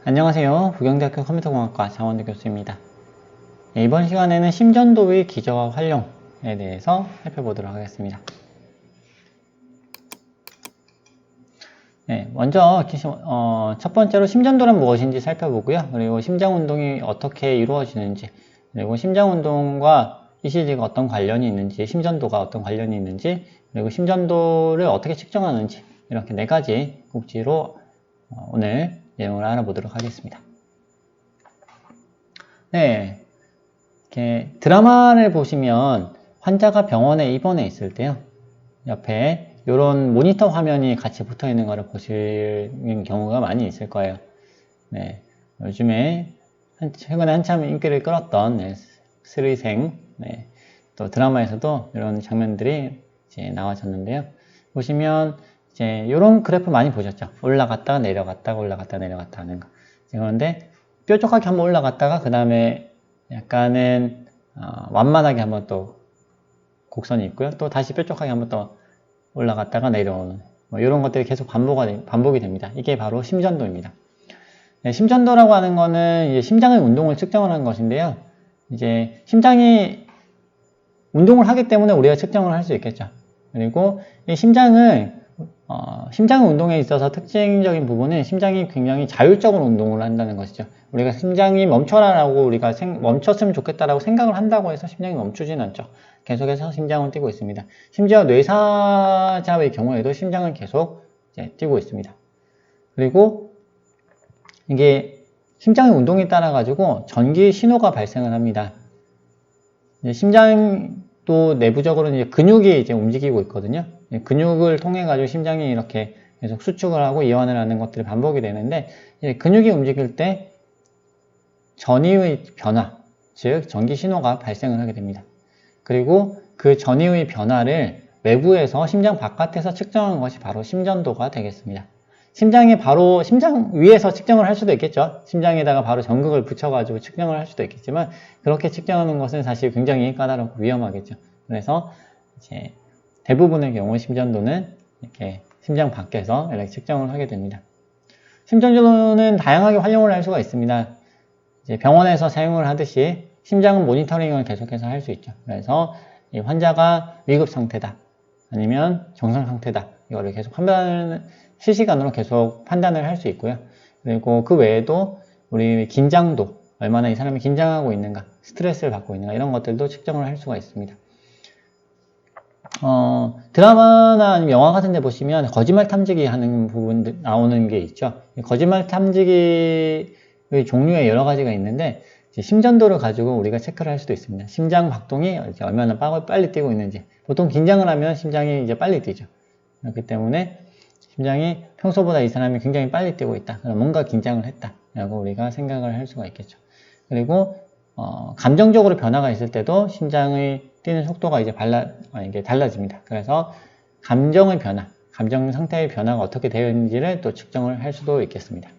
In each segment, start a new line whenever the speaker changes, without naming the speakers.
안녕하세요. 부경대학교 컴퓨터공학과 장원대 교수입니다. 이번 시간에는 심전도의 기저와 활용에 대해서 살펴보도록 하겠습니다. 먼저 첫 번째로 심전도란 무엇인지 살펴보고요. 그리고 심장운동이 어떻게 이루어지는지, 그리고 심장운동과 ECG가 어떤 관련이 있는지, 심전도가 어떤 관련이 있는지, 그리고 심전도를 어떻게 측정하는지, 이렇게 4가지 꼭지로 오늘 내용을 알아보도록 하겠습니다. 이렇게 드라마를 보시면 환자가 병원에 입원해 있을 때요, 옆에 이런 모니터 화면이 같이 붙어 있는 것을 보시는 경우가 많이 있을 거예요. 요즘에 최근에 한참 인기를 끌었던 스리생, 또 드라마에서도 이런 장면들이 이제 나와졌는데요. 보시면 이제 이런 그래프 많이 보셨죠? 올라갔다가 내려갔다가 올라갔다 내려갔다 하는 거. 그런데 뾰족하게 한번 올라갔다가 그 다음에 약간은 완만하게 한번 또 곡선이 있고요. 또 다시 뾰족하게 한번 또 올라갔다가 내려오는 이런 것들이 계속 반복이 됩니다. 이게 바로 심전도입니다. 심전도라고 하는 거는 이제 심장의 운동을 측정을 하는 것인데요. 이제 심장이 운동을 하기 때문에 우리가 측정을 할 수 있겠죠. 그리고 이 심장의 운동에 있어서 특징적인 부분은 심장이 굉장히 자율적으로 운동을 한다는 것이죠. 우리가 심장이 멈춰라라고 우리가 멈췄으면 좋겠다라고 생각을 한다고 해서 심장이 멈추지는 않죠. 계속해서 심장은 뛰고 있습니다. 심지어 뇌사자의 경우에도 심장은 계속 뛰고 있습니다. 그리고 이게 심장의 운동에 따라 가지고 전기 신호가 발생을 합니다. 심장도 내부적으로 이제 근육이 이제 움직이고 있거든요. 근육을 통해 가지고 심장이 이렇게 계속 수축을 하고 이완을 하는 것들이 반복이 되는데, 근육이 움직일 때 전위의 변화, 즉 전기 신호가 발생을 하게 됩니다. 그리고 그 전위의 변화를 외부에서 심장 바깥에서 측정하는 것이 바로 심전도가 되겠습니다. 심장 위에서 측정을 할 수도 있겠죠. 심장에다가 바로 전극을 붙여가지고 측정을 할 수도 있겠지만, 그렇게 측정하는 것은 사실 굉장히 까다롭고 위험하겠죠. 그래서 이제 대부분의 경우 심전도는 이렇게 심장 밖에서 이렇게 측정을 하게 됩니다. 심전도는 다양하게 활용을 할 수가 있습니다. 이제 병원에서 사용을 하듯이 심장 모니터링을 계속해서 할 수 있죠. 그래서 이 환자가 위급 상태다, 아니면 정상 상태다, 이거를 계속 실시간으로 계속 판단을 할 수 있고요. 그리고 그 외에도 우리 긴장도, 얼마나 이 사람이 긴장하고 있는가, 스트레스를 받고 있는가, 이런 것들도 측정을 할 수가 있습니다. 드라마나 아니면 영화 같은 데 보시면 거짓말 탐지기 하는 부분들 나오는 게 있죠. 거짓말 탐지기의 종류에 여러 가지가 있는데, 심전도를 가지고 우리가 체크를 할 수도 있습니다. 심장 박동이 얼마나 빨리 뛰고 있는지. 보통 긴장을 하면 심장이 이제 빨리 뛰죠. 그렇기 때문에 심장이 평소보다 이 사람이 굉장히 빨리 뛰고 있다, 그럼 뭔가 긴장을 했다 라고 우리가 생각을 할 수가 있겠죠. 그리고 감정적으로 변화가 있을 때도 심장의 뛰는 속도가 이제 이게 달라집니다. 그래서 감정의 변화, 감정 상태의 변화가 어떻게 되어 있는지를 또 측정을 할 수도 있겠습니다.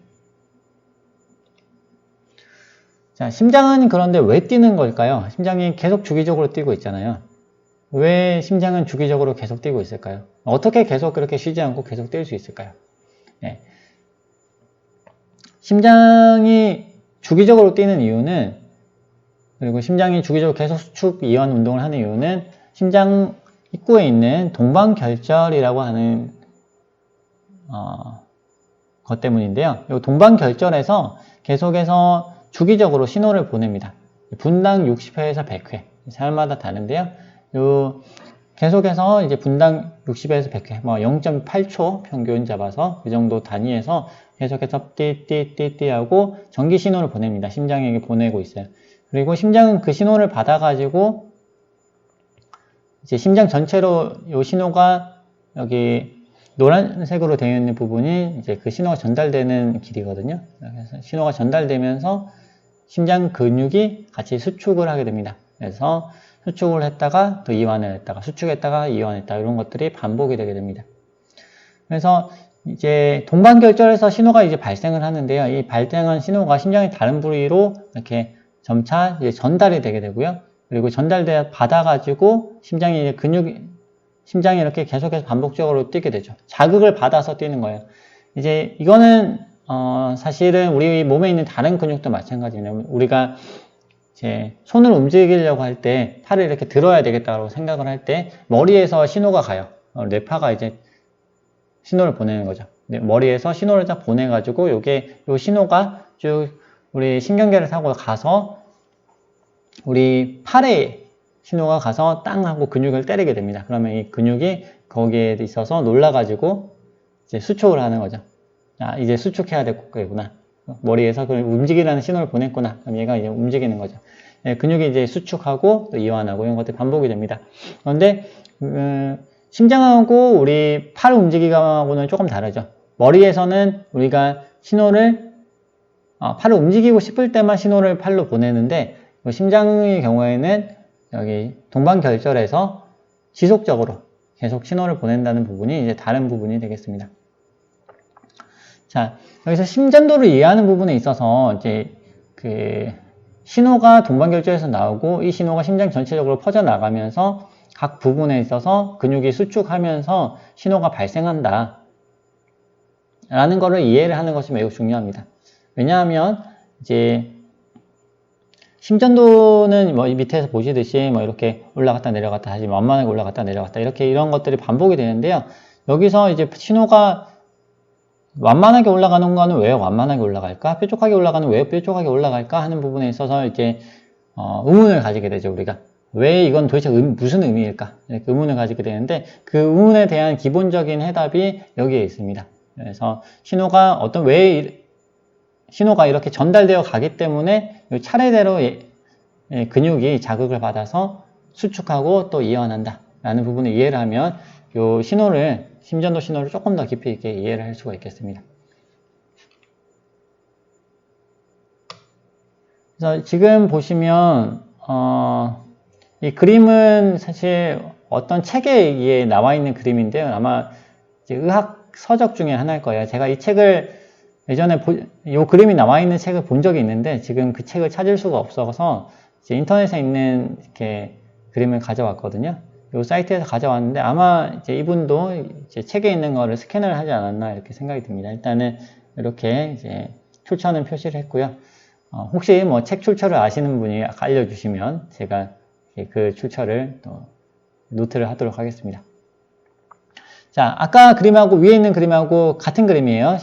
자, 심장은 그런데 왜 뛰는 걸까요? 심장이 계속 주기적으로 뛰고 있잖아요. 왜 심장은 주기적으로 계속 뛰고 있을까요? 어떻게 계속 그렇게 쉬지 않고 계속 뛸 수 있을까요? 심장이 주기적으로 뛰는 이유는, 그리고 심장이 주기적으로 계속 수축, 이완 운동을 하는 이유는 심장 입구에 있는 동방결절이라고 하는 것 때문인데요. 이 동방결절에서 계속해서 주기적으로 신호를 보냅니다. 분당 60회에서 100회, 사람마다 다른데요. 계속해서 이제 분당 60에서 100회, 0.8초 평균 잡아서 그 정도 단위에서 계속해서 띠띠띠띠 하고 전기 신호를 보냅니다. 심장에게 보내고 있어요. 그리고 심장은 그 신호를 받아가지고 이제 심장 전체로 이 신호가 여기 노란색으로 되어 있는 부분이 이제 그 신호가 전달되는 길이거든요. 그래서 신호가 전달되면서 심장 근육이 같이 수축을 하게 됩니다. 그래서 수축을 했다가 또 이완을 했다가 수축했다가 이완했다, 이런 것들이 반복이 되게 됩니다. 그래서 이제 동반결절에서 신호가 이제 발생을 하는데요. 이 발생한 신호가 심장의 다른 부위로 이렇게 점차 이제 전달이 되게 되고요. 그리고 받아가지고 심장이 이렇게 계속해서 반복적으로 뛰게 되죠. 자극을 받아서 뛰는 거예요. 이제 이거는 사실은 우리 몸에 있는 다른 근육도 마찬가지네요. 우리가 이제 손을 움직이려고 할 때 팔을 이렇게 들어야 되겠다고 생각을 할 때 머리에서 신호가 가요. 뇌파가 이제 신호를 보내는 거죠. 머리에서 신호를 딱 보내가지고 요 신호가 쭉 우리 신경계를 타고 가서 우리 팔에 신호가 가서 땅 하고 근육을 때리게 됩니다. 그러면 이 근육이 거기에 있어서 놀라가지고 이제 수축을 하는 거죠. 아, 이제 수축해야 되겠구나. 머리에서 그걸 움직이라는 신호를 보냈구나. 그럼 얘가 이제 움직이는 거죠. 예, 근육이 이제 수축하고 또 이완하고 이런 것들이 반복이 됩니다. 그런데 심장하고 우리 팔 움직이기하고는 조금 다르죠. 머리에서는 우리가 신호를 팔을 움직이고 싶을 때만 신호를 팔로 보내는데 심장의 경우에는 여기 동반결절에서 지속적으로 계속 신호를 보낸다는 부분이 이제 다른 부분이 되겠습니다. 자, 여기서 심전도를 이해하는 부분에 있어서 이제 그 신호가 동반결절에서 나오고 이 신호가 심장 전체적으로 퍼져나가면서 각 부분에 있어서 근육이 수축하면서 신호가 발생한다 라는 것을 이해를 하는 것이 매우 중요합니다. 왜냐하면 이제 심전도는 뭐 밑에서 보시듯이 뭐 이렇게 올라갔다 내려갔다 하지 완만하게 올라갔다 내려갔다 이렇게 이런 것들이 반복이 되는데요. 여기서 이제 신호가 완만하게 올라가는 거는 왜 완만하게 올라갈까? 뾰족하게 올라가는 왜 뾰족하게 올라갈까? 하는 부분에 있어서 이제 의문을 가지게 되죠, 우리가. 왜 이건 도대체 무슨 의미일까? 이렇게 의문을 가지게 되는데 그 의문에 대한 기본적인 해답이 여기에 있습니다. 그래서 신호가 신호가 이렇게 전달되어 가기 때문에 차례대로 근육이 자극을 받아서 수축하고 또 이완한다 라는 부분을 이해를 하면 이 심전도 신호를 조금 더 깊이 있게 이해를 할 수가 있겠습니다. 그래서 지금 보시면 이 그림은 사실 어떤 책에 나와 있는 그림인데요. 아마 이제 의학 서적 중에 하나일 거예요. 제가 이 책을 예전에 이 그림이 나와 있는 책을 본 적이 있는데 지금 그 책을 찾을 수가 없어서 이제 인터넷에 있는 이렇게 그림을 가져왔거든요. 이 사이트에서 가져왔는데 아마 이제 이분도 이제 책에 있는 거를 스캔을 하지 않았나 이렇게 생각이 듭니다. 일단은 이렇게 이제 출처는 표시를 했고요. 혹시 뭐 책 출처를 아시는 분이 알려주시면 제가 그 출처를 또 노트를 하도록 하겠습니다. 자, 아까 그림하고 위에 있는 그림하고 같은 그림이에요.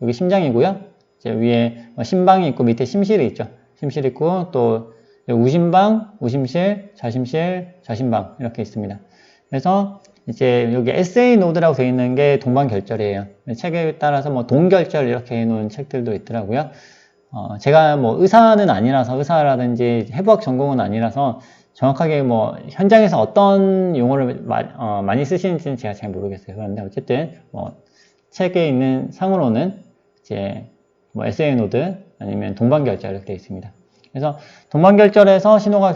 여기 심장이고요. 이제 위에 심방이 있고 밑에 심실이 있죠. 심실 있고 또 우심방, 우심실, 저심실, 저심방 이렇게 있습니다. 그래서 이제 여기 SA 노드라고 되어 있는 게 동반결절이에요. 책에 따라서 뭐 동결절 이렇게 해놓은 책들도 있더라고요. 제가 뭐 의사는 아니라서 의사라든지 해부학 전공은 아니라서 정확하게 뭐 현장에서 어떤 용어를 많이 쓰시는지는 제가 잘 모르겠어요. 그런데 어쨌든 뭐 책에 있는 상으로는 이제 뭐 SA 노드 아니면 동반결절 이렇게 되어 있습니다. 그래서 동반결절에서 신호가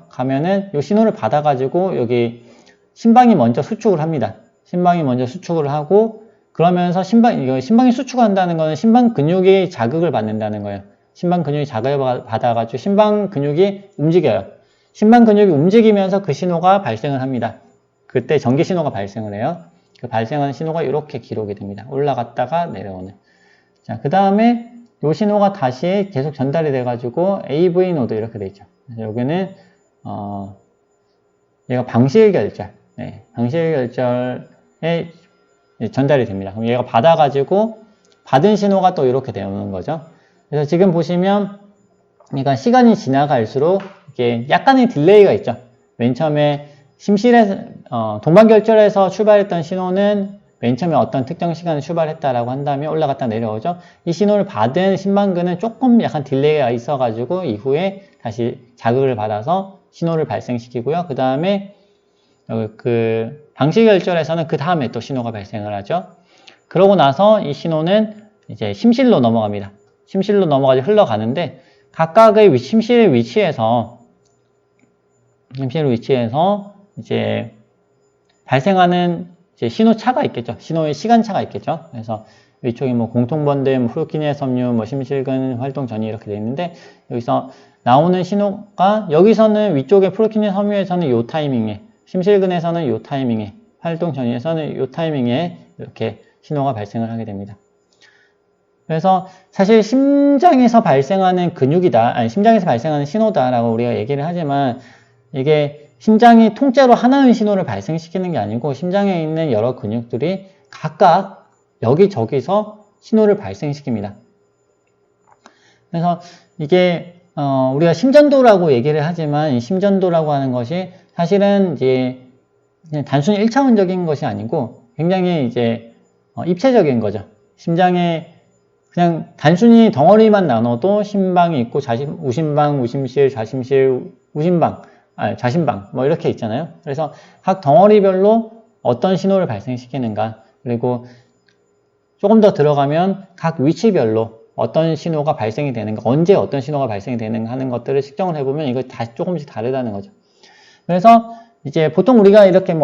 가면은 이 신호를 받아가지고 여기 심방이 먼저 수축을 합니다. 심방이 먼저 수축을 하고 그러면서 심방이 수축한다는 거는 심방 근육이 자극을 받는다는 거예요. 심방 근육이 자극을 받아가지고 심방 근육이 움직여요. 심방 근육이 움직이면서 그 신호가 발생을 합니다. 그때 전기 신호가 발생을 해요. 그 발생하는 신호가 이렇게 기록이 됩니다. 올라갔다가 내려오는. 자, 그 다음에 이 신호가 다시 계속 전달이 돼가지고 AV 노드 이렇게 돼 있죠. 그래서 여기는 얘가 방실결절, 방실결절에 전달이 됩니다. 그럼 얘가 받아가지고 받은 신호가 또 이렇게 되는 거죠. 그래서 지금 보시면 그러니까 시간이 지나갈수록 이게 약간의 딜레이가 있죠. 맨 처음에 동반결절에서 출발했던 신호는 맨 처음에 어떤 특정 시간에 출발했다라고 한다면 올라갔다 내려오죠. 이 신호를 받은 심방근은 조금 약간 딜레이가 있어가지고 이후에 다시 자극을 받아서 신호를 발생시키고요. 그 다음에 그 방실결절에서는 그 다음에 또 신호가 발생을 하죠. 그러고 나서 이 신호는 이제 심실로 넘어갑니다. 심실로 넘어가서 흘러가는데 각각의 심실의 위치에서 이제 발생하는 이제 신호차가 있겠죠. 신호의 시간차가 있겠죠. 그래서 이쪽에 뭐 공통번들, 프로키네스 섬유, 심실근 활동 전이 이렇게 되어 있는데 여기서 나오는 신호가 여기서는 위쪽에 프로키네스 섬유에서는 요 타이밍에, 심실근에서는 요 타이밍에, 활동 전이에서는 요 타이밍에 이렇게 신호가 발생을 하게 됩니다. 그래서 사실 심장에서 발생하는 근육이다, 아니 심장에서 발생하는 신호다라고 우리가 얘기를 하지만 이게 심장이 통째로 하나의 신호를 발생시키는 게 아니고 심장에 있는 여러 근육들이 각각 여기저기서 신호를 발생시킵니다. 그래서 이게 우리가 심전도라고 얘기를 하지만 이 심전도라고 하는 것이 사실은 이제 그냥 단순히 1차원적인 것이 아니고 굉장히 이제 입체적인 거죠. 심장에 그냥 단순히 덩어리만 나눠도 심방이 있고 우심방, 우심실, 좌심실, 우심방, 좌심방 뭐 이렇게 있잖아요. 그래서 각 덩어리별로 어떤 신호를 발생시키는가, 그리고 조금 더 들어가면 각 위치별로 어떤 신호가 발생이 되는가, 언제 어떤 신호가 발생이 되는가 하는 것들을 측정을 해보면 이거 다 조금씩 다르다는 거죠. 그래서 이제 보통 우리가 이렇게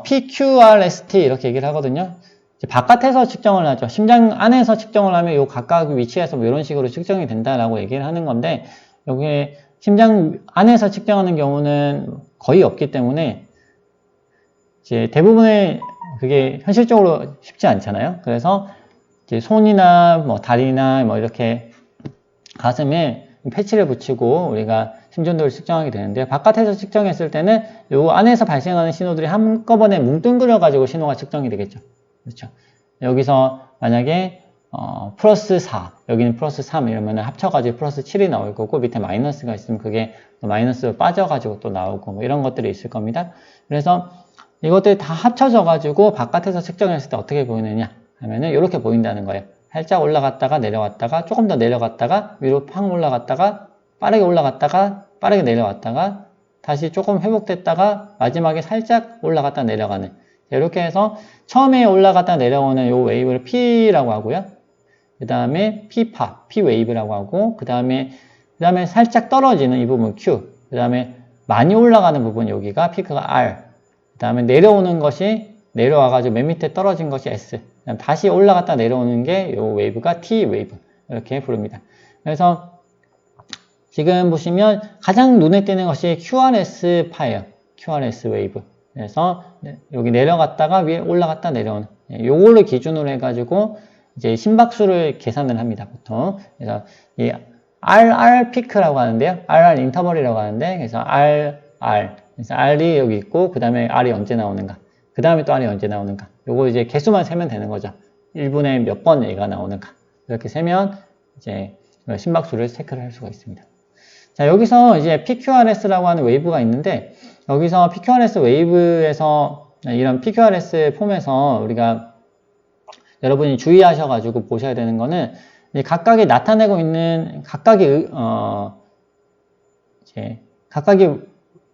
PQRST 이렇게 얘기를 하거든요. 이제 바깥에서 측정을 하죠. 심장 안에서 측정을 하면 요 각각 위치에서 뭐 이런 식으로 측정이 된다라고 얘기를 하는 건데, 여기 심장 안에서 측정하는 경우는 거의 없기 때문에 이제 대부분의 그게 현실적으로 쉽지 않잖아요. 그래서 이제 손이나 뭐 다리나 뭐 이렇게 가슴에 패치를 붙이고 우리가 심전도를 측정하게 되는데요. 바깥에서 측정했을 때는 요 안에서 발생하는 신호들이 한꺼번에 뭉뚱그려 가지고 신호가 측정이 되겠죠. 그렇죠. 여기서 만약에 플러스 4, 여기는 플러스 3 이러면 합쳐가지고 플러스 7이 나올 거고, 밑에 마이너스가 있으면 그게 마이너스로 빠져가지고 또 나오고 뭐 이런 것들이 있을 겁니다. 그래서 이것들이 다 합쳐져가지고 바깥에서 측정했을 때 어떻게 보이느냐 하면은 이렇게 보인다는 거예요. 살짝 올라갔다가 내려갔다가 조금 더 내려갔다가 위로 팍 올라갔다가 빠르게 올라갔다가 빠르게 내려갔다가 다시 조금 회복됐다가 마지막에 살짝 올라갔다 내려가는, 이렇게 해서 처음에 올라갔다 내려오는 요 웨이브를 P라고 하고요. 그 다음에 P파, P웨이브라고 하고, 그 다음에 살짝 떨어지는 이 부분 Q, 그 다음에 많이 올라가는 부분 여기가 피크가 R, 그 다음에 내려오는 것이 내려와가지고 맨 밑에 떨어진 것이 S, 다시 올라갔다 내려오는 게 요 웨이브가 T 웨이브, 이렇게 부릅니다. 그래서 지금 보시면 가장 눈에 띄는 것이 QRS 파예요. QRS 웨이브. 그래서 여기 내려갔다가 위에 올라갔다 내려오는, 요걸로 기준으로 해가지고 이제 심박수를 계산을 합니다, 보통. 그래서 이 RR 피크라고 하는데요. RR 인터벌이라고 하는데, 그래서 그래서 R이 여기 있고, 그 다음에 R이 언제 나오는가, 그 다음에 또 R이 언제 나오는가, 요거 이제 개수만 세면 되는 거죠. 1분에 몇 번 얘가 나오는가. 이렇게 세면 이제 심박수를 체크를 할 수가 있습니다. 자, 여기서 이제 PQRS라고 하는 웨이브가 있는데, 여기서 PQRS 웨이브에서, 이런 PQRS 폼에서 우리가 여러분이 주의하셔가지고 보셔야 되는 거는, 각각이 나타내고 있는 각각이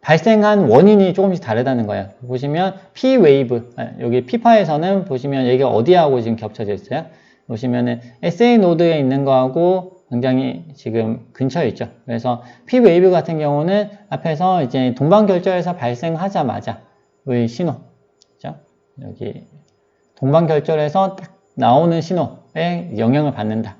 발생한 원인이 조금씩 다르다는 거예요. 보시면 P 웨이브, 여기 P파에서는 보시면 얘가 어디하고 지금 겹쳐져 있어요? 보시면은 SA 노드에 있는 거하고 굉장히 지금 근처에 있죠. 그래서 P 웨이브 같은 경우는 앞에서 이제 동방결절에서 발생하자마자 의 신호, 그죠? 여기 동방결절에서 딱 나오는 신호에 영향을 받는다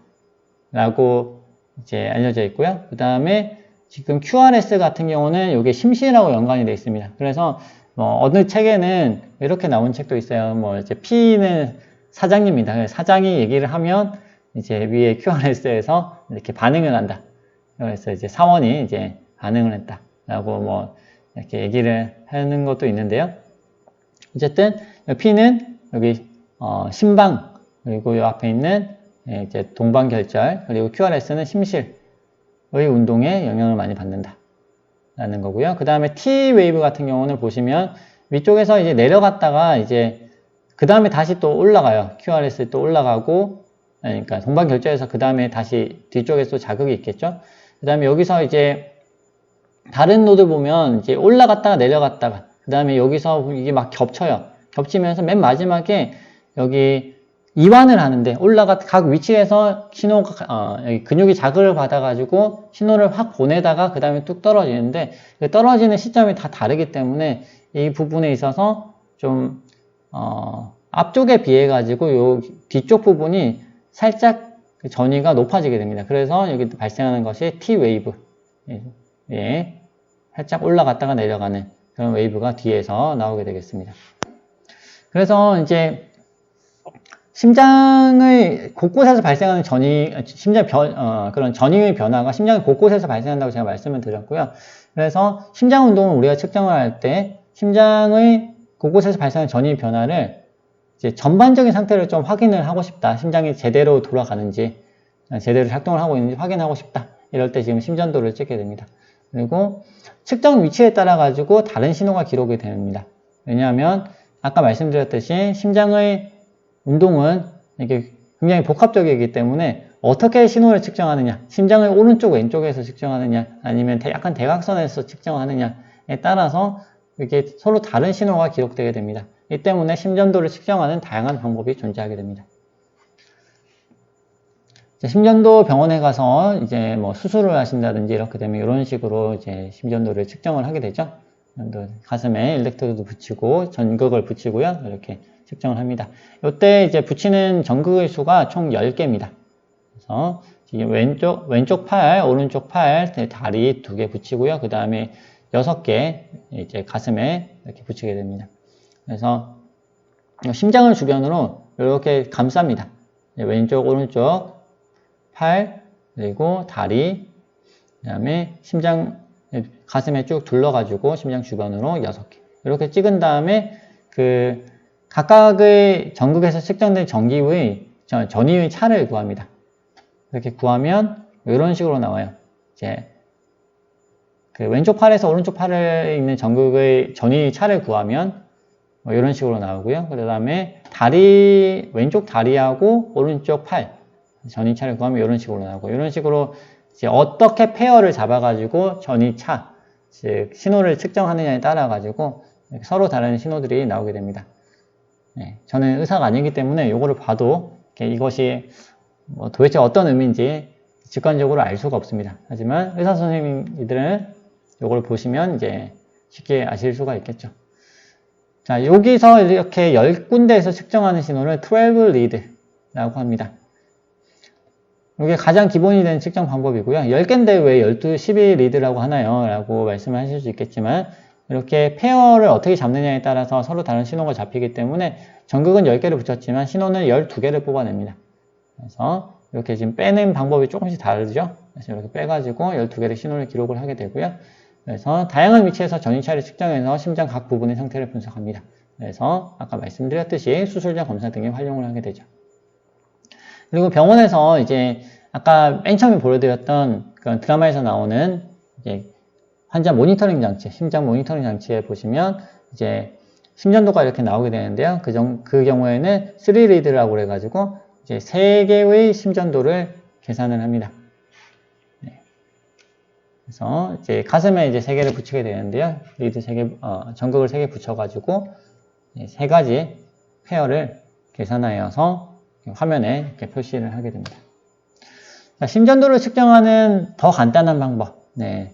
라고 이제 알려져 있고요. 그 다음에 지금 QRS 같은 경우는 이게 심시라고 연관이 되어 있습니다. 그래서 어느 책에는 이렇게 나온 책도 있어요. 이제 P는 사장입니다. 사장이 얘기를 하면 이제 위에 QRS에서 이렇게 반응을 한다. 그래서 이제 사원이 이제 반응을 했다라고 이렇게 얘기를 하는 것도 있는데요. 어쨌든 P는 여기 심방, 그리고 이 앞에 있는 이제 동방결절, 그리고 QRS는 심실의 운동에 영향을 많이 받는다 라는 거고요. 그 다음에 T 웨이브 같은 경우는 보시면 위쪽에서 이제 내려갔다가 이제 그 다음에 다시 또 올라가요. QRS 또 올라가고, 그러니까 동방결절에서 그 다음에 다시 뒤쪽에서 또 자극이 있겠죠. 그 다음에 여기서 이제 다른 노드 보면 이제 올라갔다가 내려갔다가, 그 다음에 여기서 이게 막 겹쳐요. 겹치면서 맨 마지막에 여기 이완을 하는데, 각 위치에서 신호가 여기 근육이 자극을 받아가지고 신호를 확 보내다가 그 다음에 뚝 떨어지는데, 그 떨어지는 시점이 다 다르기 때문에 이 부분에 있어서 좀 앞쪽에 비해 가지고 요 뒤쪽 부분이 살짝 전위가 높아지게 됩니다. 그래서 여기 발생하는 것이 T 웨이브, 예, 살짝 올라갔다가 내려가는 그런 웨이브가 뒤에서 나오게 되겠습니다. 그래서 이제 심장의 곳곳에서 발생하는 그런 전이의 변화가 심장의 곳곳에서 발생한다고 제가 말씀을 드렸고요. 그래서 심장 운동을 우리가 측정을 할 때 심장의 곳곳에서 발생하는 전이의 변화를 이제 전반적인 상태를 좀 확인을 하고 싶다. 심장이 제대로 돌아가는지, 제대로 작동을 하고 있는지 확인하고 싶다. 이럴 때 지금 심전도를 찍게 됩니다. 그리고 측정 위치에 따라 가지고 다른 신호가 기록이 됩니다. 왜냐하면 아까 말씀드렸듯이 심장의 운동은 이게 굉장히 복합적이기 때문에 어떻게 신호를 측정하느냐, 심장의 오른쪽 왼쪽에서 측정하느냐, 아니면 약간 대각선에서 측정하느냐에 따라서 이게 서로 다른 신호가 기록되게 됩니다. 이 때문에 심전도를 측정하는 다양한 방법이 존재하게 됩니다. 심전도 병원에 가서 이제 뭐 수술을 하신다든지 이렇게 되면 이런 식으로 이제 심전도를 측정을 하게 되죠. 가슴에 일렉트로드 붙이고 전극을 붙이고요. 이렇게 측정을 합니다. 이때 이제 붙이는 전극의 수가 총 10개입니다. 그래서 왼쪽 팔, 오른쪽 팔, 다리 2개 붙이고요. 그 다음에 6개 이제 가슴에 이렇게 붙이게 됩니다. 그래서 심장을 주변으로 이렇게 감쌉니다. 왼쪽, 오른쪽 팔, 그리고 다리, 그 다음에 가슴에 쭉 둘러가지고 심장 주변으로 6개. 이렇게 찍은 다음에 각각의 전극에서 측정된 전이의 차를 구합니다. 이렇게 구하면 이런 식으로 나와요. 이제 왼쪽 팔에서 오른쪽 팔에 있는 전극의 전이의 차를 구하면 이런 식으로 나오고요. 그 다음에 왼쪽 다리하고 오른쪽 팔 전이차를 구하면 이런 식으로 나오고, 이런 식으로 이제 어떻게 페어를 잡아가지고 전이차 즉 신호를 측정하느냐에 따라 가지고 서로 다른 신호들이 나오게 됩니다. 네, 저는 의사가 아니기 때문에 이거를 봐도 이것이 뭐 도대체 어떤 의미인지 직관적으로 알 수가 없습니다. 하지만 의사 선생님들은 이걸 보시면 이제 쉽게 아실 수가 있겠죠. 자, 여기서 이렇게 10군데에서 측정하는 신호를 12리드라고 합니다. 이게 가장 기본이 되는 측정 방법이고요. 10개인데 왜 12, 12리드라고 하나요? 라고 말씀을 하실 수 있겠지만, 이렇게 페어를 어떻게 잡느냐에 따라서 서로 다른 신호가 잡히기 때문에 전극은 10개를 붙였지만 신호는 12개를 뽑아냅니다. 그래서 이렇게 지금 빼는 방법이 조금씩 다르죠. 그래서 이렇게 빼가지고 12개의 신호를 기록을 하게 되고요. 그래서 다양한 위치에서 전이차를 측정해서 심장 각 부분의 상태를 분석합니다. 그래서 아까 말씀드렸듯이 수술 전 검사 등에 활용을 하게 되죠. 그리고 병원에서 이제 아까 맨 처음에 보여드렸던 그런 드라마에서 나오는 이제 환자 모니터링 장치, 심장 모니터링 장치에 보시면 이제 심전도가 이렇게 나오게 되는데요. 그 경우에는 3리드라고 그래가지고 이제 3개의 심전도를 계산을 합니다. 네. 그래서 이제 가슴에 이제 3개를 붙이게 되는데요. 전극을 3개 붙여가지고 3가지 페어를 계산하여서 화면에 이렇게 표시를 하게 됩니다. 자, 심전도를 측정하는 더 간단한 방법. 네.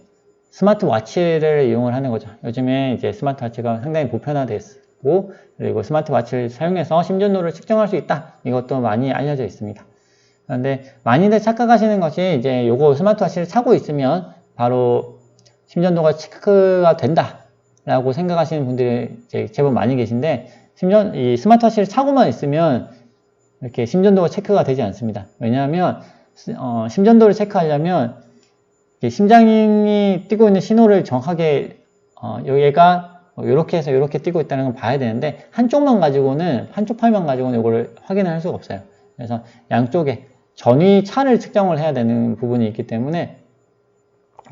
스마트워치를 이용을 하는 거죠. 요즘에 이제 스마트워치가 상당히 보편화됐고, 그리고 스마트워치를 사용해서 심전도를 측정할 수 있다. 이것도 많이 알려져 있습니다. 그런데 많이들 착각하시는 것이 이제 요거 스마트워치를 차고 있으면 바로 심전도가 체크가 된다. 라고 생각하시는 분들이 이제 제법 많이 계신데, 이 스마트워치를 차고만 있으면 이렇게 심전도가 체크가 되지 않습니다. 왜냐하면 심전도를 체크하려면 심장이 뛰고 있는 신호를 정확하게 얘가 이렇게 해서 이렇게 뛰고 있다는 걸 봐야 되는데 한쪽 팔만 가지고는 이거를 확인을 할 수가 없어요. 그래서 양쪽에 전위차를 측정을 해야 되는 부분이 있기 때문에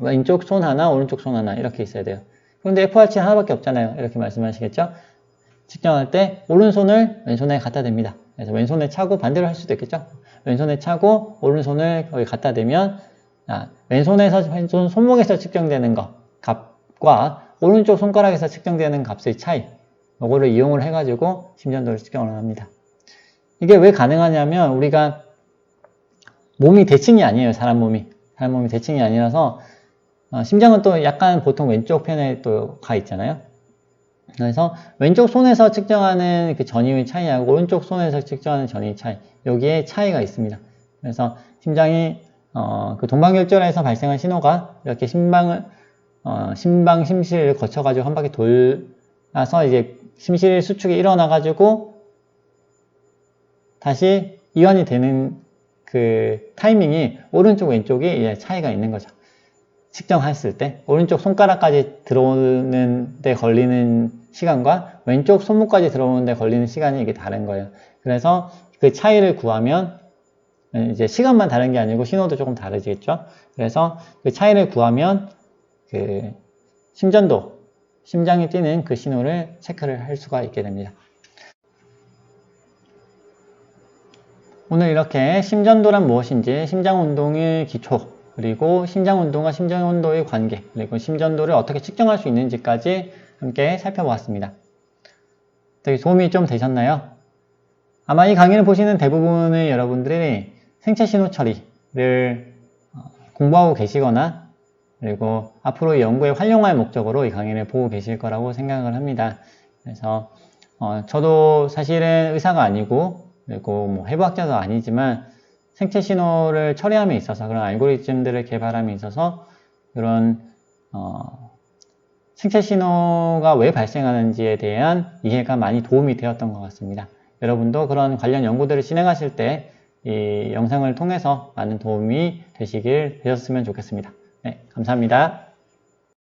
왼쪽 손 하나, 오른쪽 손 하나 이렇게 있어야 돼요. 그런데 FRC는 하나밖에 없잖아요. 이렇게 말씀하시겠죠? 측정할 때 오른손을 왼손에 갖다 댑니다. 그래서 왼손에 차고 반대로 할 수도 있겠죠? 왼손에 차고 오른손을 거기 갖다 대면 왼손 손목에서 측정되는 값과 오른쪽 손가락에서 측정되는 값의 차이, 이거를 이용을 해가지고 심전도를 측정을 합니다. 이게 왜 가능하냐면 우리가 몸이 대칭이 아니에요. 사람 몸이 대칭이 아니라서 심장은 또 약간 보통 왼쪽 편에 또 가 있잖아요. 그래서 왼쪽 손에서 측정하는 그 전이의 차이하고 오른쪽 손에서 측정하는 전이의 차이, 여기에 차이가 있습니다. 그래서 심장이 그 동방결절에서 발생한 신호가 이렇게 심실을 거쳐가지고 한 바퀴 돌아서 이제 심실 수축이 일어나가지고 다시 이완이 되는 그 타이밍이 오른쪽 왼쪽이 이제 차이가 있는 거죠. 측정했을 때 오른쪽 손가락까지 들어오는 데 걸리는 시간과 왼쪽 손목까지 들어오는 데 걸리는 시간이 이게 다른 거예요. 그래서 그 차이를 구하면 이제 시간만 다른 게 아니고 신호도 조금 다르겠죠. 그래서 그 차이를 구하면 그 심전도, 심장이 뛰는 그 신호를 체크를 할 수가 있게 됩니다. 오늘 이렇게 심전도란 무엇인지, 심장운동의 기초, 그리고 심장운동과 심전도의 관계, 그리고 심전도를 어떻게 측정할 수 있는지까지 함께 살펴보았습니다. 되게 도움이 좀 되셨나요? 아마 이 강의를 보시는 대부분의 여러분들이 생체 신호 처리를 공부하고 계시거나 그리고 앞으로 연구에 활용할 목적으로 이 강의를 보고 계실 거라고 생각을 합니다. 그래서 저도 사실은 의사가 아니고 그리고 뭐 해부학자도 아니지만 생체 신호를 처리함에 있어서 그런 알고리즘들을 개발함에 있어서 그런 생체 신호가 왜 발생하는지에 대한 이해가 많이 도움이 되었던 것 같습니다. 여러분도 그런 관련 연구들을 진행하실 때 이 영상을 통해서 많은 도움이 되셨으면 좋겠습니다. 네, 감사합니다.